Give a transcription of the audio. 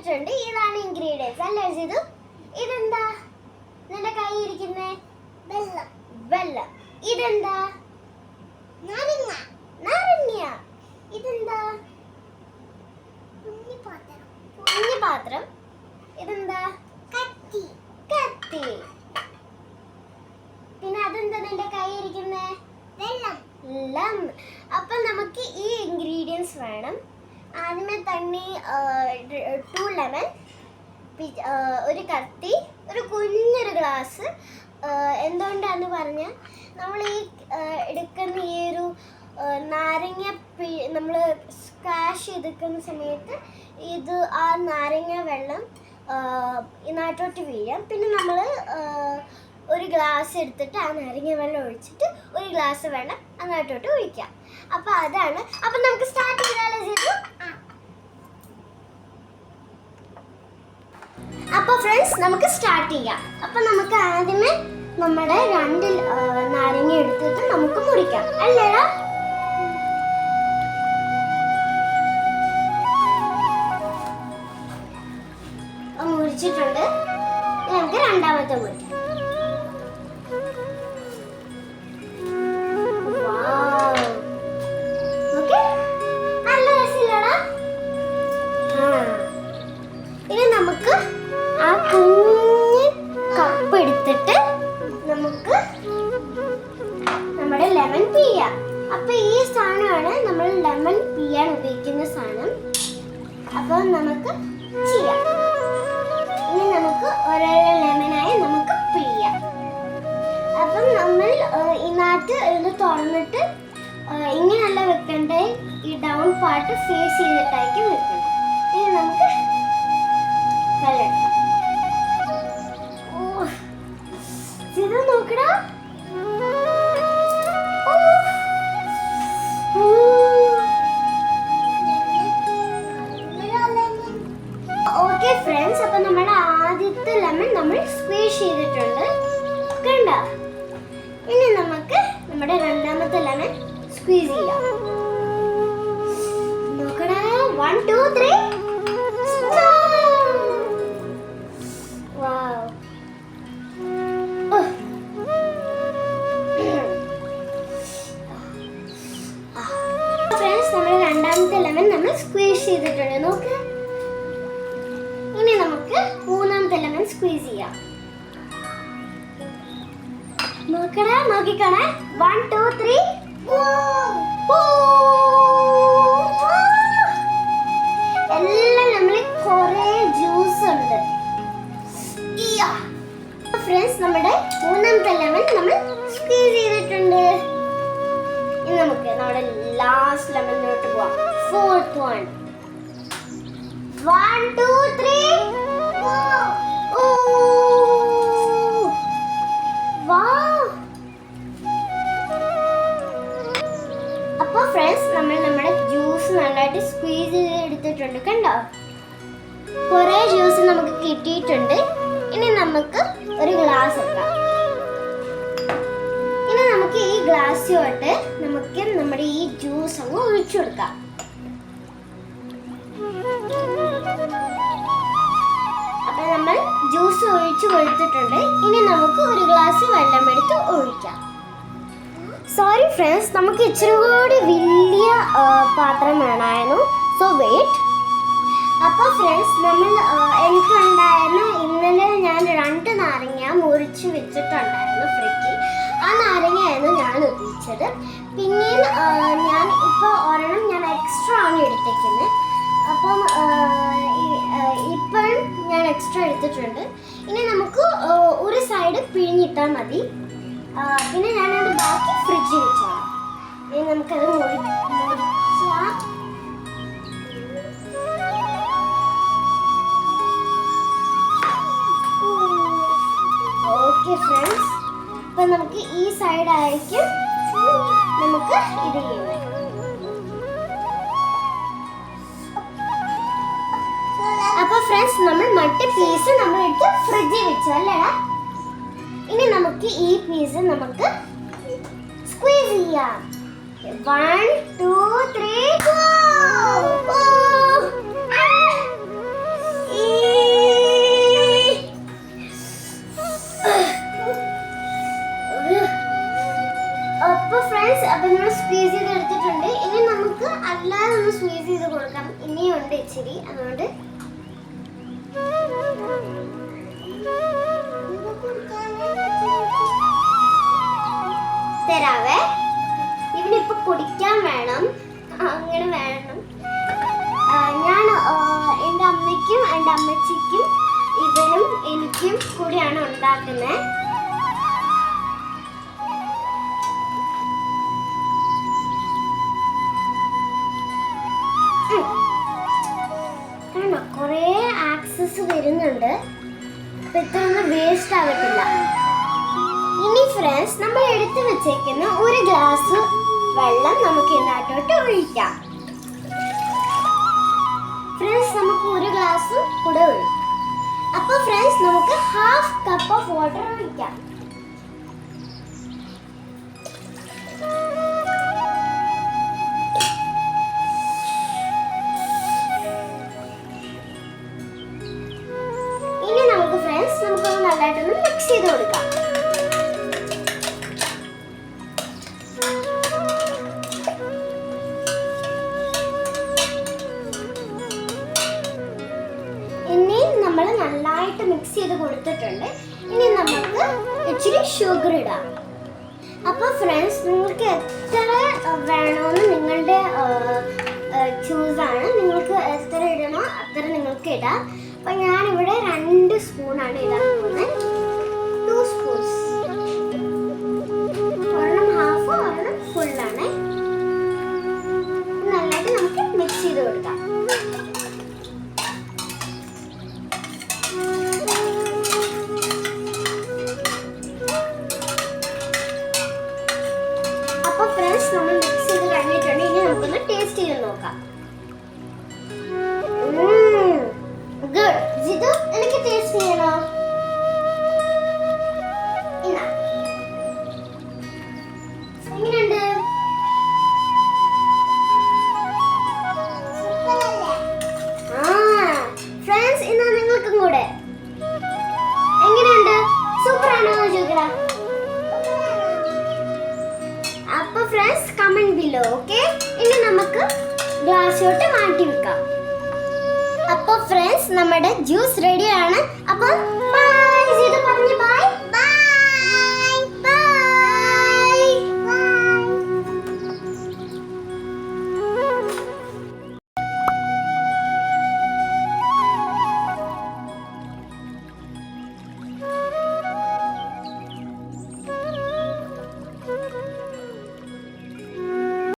എടുത്തിട്ടുണ്ട്. ഇതാണ് ഇൻഗ്രീഡിയൻസ് അല്ലേ ഇത്? ഇതെന്താ നിന്റെ കൈ ഇരിക്കുന്നേ? വെള്ളം. വെള്ളം. ഇതെന്താ? നാരങ്ങ. നാരങ്ങ. ഇതെന്താ? കുഞ്ഞു പാത്രം. കുഞ്ഞു പാത്രം. ഇതെന്താ? കത്തി. കത്തി. പിന്നെ അതെന്താ നിന്റെ കൈ ഇരിക്കുന്നേ? വെള്ളം. വെള്ളം. അപ്പൊ നമുക്ക് ഈ ഇൻഗ്രീഡിയൻസ് വേണം. ആദ്യമേ തന്നെ 2 ലെമൺ, ഒരു കത്തി, ഒരു കുഞ്ഞൊരു ഗ്ലാസ്. എന്തുകൊണ്ടാന്ന് പറഞ്ഞാൽ നമ്മൾ ഈ എടുക്കുന്ന ഈ ഒരു നാരങ്ങ നമ്മൾ സ്ക്വാഷ് ചെയ്തെടുക്കുന്ന സമയത്ത് ഇത് ആ നാരങ്ങ വെള്ളം ഇതിനകത്തോട്ട് വീഴാം. പിന്നെ നമ്മൾ ഒരു ഗ്ലാസ് എടുത്തിട്ട് ആ നാരങ്ങ വെള്ളം ഒഴിച്ചിട്ട് ഒരു ഗ്ലാസ് വെള്ളം അതിനകത്തോട്ട് ഒഴിക്കാം. അപ്പോൾ അതാണ്. അപ്പം നമുക്ക് സ്റ്റാർട്ട് ചെയ്താലോ ചെയ്തു? അപ്പോൾ ഫ്രണ്ട്സ് നമുക്ക് സ്റ്റാർട്ട് ചെയ്യാം. അപ്പം നമുക്ക് ആദ്യമേ നമ്മുടെ 2 നാരങ്ങ എടുത്തിട്ട് നമുക്ക് മുറിക്കാം അല്ലേടാ? മുറിച്ചിട്ടുണ്ട്. നമുക്ക് രണ്ടാമത്തെ മുറിക്കാം. നല്ല രസമില്ലടാ? ഇനി നമുക്ക് ആ കുഞ്ഞ് കപ്പ് എടുത്തിട്ട് നമുക്ക് നമ്മുടെ ലെമൺ പിഴിയാം. അപ്പൊ ഈ സാധനമാണ് നമ്മൾ ലെമൺ പിഴിയാൻ ഉപയോഗിക്കുന്ന സാധനം. അപ്പൊ നമുക്ക് ചെയ്യാം. ഇനി നമുക്ക് ഓരോരോ ലെമനായി നമുക്ക് പിഴിയാം. അപ്പം നമ്മൾ ഇതിനകത്ത് ഇത് തുറന്നിട്ട് ഇങ്ങനെയല്ല വെക്കണ്ടേ, ഈ ഡൗൺ പാർട്ട് ഫേസ് ചെയ്തിട്ടായിരിക്കും വെക്കണ്ടേ. ഇനി നമുക്ക് ഇത് നോക്കടാ. ഓക്കെ ഫ്രണ്ട്സ്, അപ്പൊ നമ്മുടെ ആദ്യത്തെ ലെമൺ നമ്മൾ സ്ക്വീസ് ചെയ്തിട്ടുണ്ട് കണ്ട. ഇനി നമുക്ക് നമ്മുടെ രണ്ടാമത്തെ ലെമൺ സ്ക്വീസ് ചെയ്യാം. നോക്കടാ. 1 2 3. രണ്ടാമത്തെ ലെമൺ നമ്മൾ സ്ക്വീസ് ചെയ്തിട്ടുണ്ട് നോക്ക്. ഇനി നമുക്ക് മൂന്നാമത്തെ ലെമൺ സ്ക്വീസ് ചെയ്യാം. നോക്കടാ, നോക്കിക്കണേ. 1 2 3. എല്ലാം നമ്മൾ കുറേ ജ്യൂസ് ഉണ്ട്. ഫ്രണ്ട്സ്, നമ്മുടെ മൂന്നാമത്തെ ലെമൺ നമ്മൾ സ്ക്വീസ് ചെയ്തിട്ടുണ്ട്. ഇനി നമുക്ക് നമ്മുടെ ലാസ്റ്റ് ലെമണിലോട്ട് പോവാം. 4th one. 1 2 3. അപ്പൊ ഫ്രണ്ട്സ്, നമ്മൾ നമ്മുടെ ജ്യൂസ് നന്നായിട്ട് സ്ക്വീസ് ചെയ്ത് എടുത്തിട്ടുണ്ട് കണ്ടോ. കുറേ ജ്യൂസ് നമുക്ക് കിട്ടിയിട്ടുണ്ട്. ഇനി നമുക്ക് ഒരു ഗ്ലാസ് എടുക്കാം. ഇനി നമുക്ക് ഈ ഗ്ലാസ്സിലോട്ട് നമുക്ക് നമ്മുടെ ഈ ജ്യൂസ് അങ്ങ് ഒഴിച്ചു കൊടുക്കാം. അപ്പൊ നമ്മൾ ജ്യൂസ് ഒഴിച്ചു കൊടുത്തിട്ടുണ്ട്. ഇനി നമുക്ക് ഒരു ഗ്ലാസ് വെള്ളം എടുത്ത് ഒഴിക്കാം. സോറി ഫ്രണ്ട്സ്, നമുക്ക് ഇച്ചിരി കൂടി വലിയ പാത്രം വേണമായിരുന്നു. So wait. അപ്പോൾ ഫ്രണ്ട്സ്, നമ്മൾ എനിക്കുണ്ടായിരുന്ന ഇന്നലെ ഞാൻ 2 നാരങ്ങ മുറിച്ച് വെച്ചിട്ടുണ്ടായിരുന്നു ഫ്രിഡ്ജിൽ. ആ നാരങ്ങയായിരുന്നു ഞാൻ ഉപയോഗിച്ചത്. പിന്നെയും ഞാൻ ഇപ്പോൾ ഒരെണ്ണം ഞാൻ എക്സ്ട്രാ ആണ് എടുത്തേക്കുന്നത്. അപ്പം ഇപ്പോഴും ഞാൻ എക്സ്ട്രാ എടുത്തിട്ടുണ്ട്. ഇനി നമുക്ക് ഒരു സൈഡ് പിഴിഞ്ഞിട്ടാൽ മതി. പിന്നെ ഞാനത് ബാക്കി ഫ്രിഡ്ജിൽ വെച്ചോളാം. ഇനി നമുക്കത് മുറിച്ചാൽ ഓക്കെ ഫ്രണ്ട്സ്. അപ്പം നമുക്ക് ഈ സൈഡായിരിക്കും നമുക്ക് ഇത് ചെയ്യുന്നത്. അപ്പോൾ ഫ്രണ്ട്സ്, നമ്മൾ മറ്റേ പീസ് നമ്മൾ എടുത്ത് ഫ്രിഡ്ജിൽ വെച്ചു അല്ലേടാ. ഇനി നമുക്ക് ഈ പീസ് നമുക്ക് സ്ക്വീസ് ചെയ്യാം. 1 2 3. ഒന്ന് സ്ക്വീസ് ചെയ്ത് കൊടുക്കാം. ഇനിയുണ്ട് ഇച്ചിരി, അതുകൊണ്ട് തരാവേ. ഇവനിപ്പൊ കുടിക്കാൻ വേണം, അങ്ങനെ വേണം. ഞാൻ എൻ്റെ അമ്മയ്ക്കും എൻ്റെ അമ്മച്ചിക്കും ഇവനും എനിക്കും കൂടിയാണ് ഉണ്ടാക്കുന്നത്. കുറേ ആക്സസ് വരുന്നുണ്ട്, ഇതൊന്നും വേസ്റ്റ് ആവത്തില്ല. ഇനി ഫ്രണ്ട്സ്, നമ്മൾ എടുത്തു വെച്ചേക്കുന്ന ഒരു ഗ്ലാസ് വെള്ളം നമുക്ക് ഇതിനകത്തോട്ട് ഒഴിക്കാം. ഫ്രണ്ട്സ്, നമുക്ക് ഒരു ഗ്ലാസ് കൂടെ ഒഴിക്കാം. അപ്പോൾ ഫ്രണ്ട്സ്, നമുക്ക് ഹാഫ് കപ്പ് ഓഫ് വാട്ടർ ഒഴിക്കാം. ഇനി നമുക്ക് ഫ്രണ്ട്സ്, നമുക്കൊന്ന് നല്ലതായിട്ടൊന്ന് മിക്സ് ചെയ്ത് കൊടുക്കാം. നമ്മൾ നന്നായിട്ട് മിക്സ് ചെയ്ത് കൊടുത്തിട്ടുണ്ട്. ഇനി നമുക്ക് ഇച്ചിരി ഷുഗർ ഇടാം. അപ്പോൾ ഫ്രണ്ട്സ്, നിങ്ങൾക്ക് എത്ര വേണമെന്ന് നിങ്ങളുടെ ചൂസാണ്. നിങ്ങൾക്ക് എത്ര ഇടണോ അത്ര നിങ്ങൾക്ക് ഇടാം. അപ്പം ഞാനിവിടെ 2 സ്പൂണാണ് ഇടാൻ പോകുന്നത്. 2 സ്പൂൺസ്, ഒരെണ്ണം ഹാഫ്, ഒരെണ്ണം ഫുള്ളാണ്. നന്നായിട്ട് നമുക്ക് മിക്സ് ചെയ്ത് കൊടുക്കാം. അപ്പോൾ ഫ്രണ്ട്സ്, നമ്മൾ മിക്സ് ചെയ്ത് കഴിഞ്ഞിട്ടുണ്ട്. ഇനി നമുക്കൊന്ന് ടേസ്റ്റ് ചെയ്ത് നോക്കാം. ഗുഡ്. ജിതു, എനിക്ക് ടേസ്റ്റ് ചെയ്യണോ? എങ്ങനെയുണ്ട്? ഫ്രണ്ട്സ്, ഇന്ന് നിങ്ങൾക്കും കൂടെ എങ്ങനെയുണ്ട്? സൂപ്പറാണോ ചോദിക്കടാ. അപ്പൊ ഫ്രണ്ട്സ്, കമന്റ് ബിലോ. ഓക്കെ, ഇനി നമുക്ക് ഗ്ലാസ്സിലോട്ട് മാറ്റി വെക്കാം. അപ്പോൾ ഫ്രണ്ട്സ്, നമ്മുടെ ജ്യൂസ് റെഡിയാണ്. അപ്പോൾ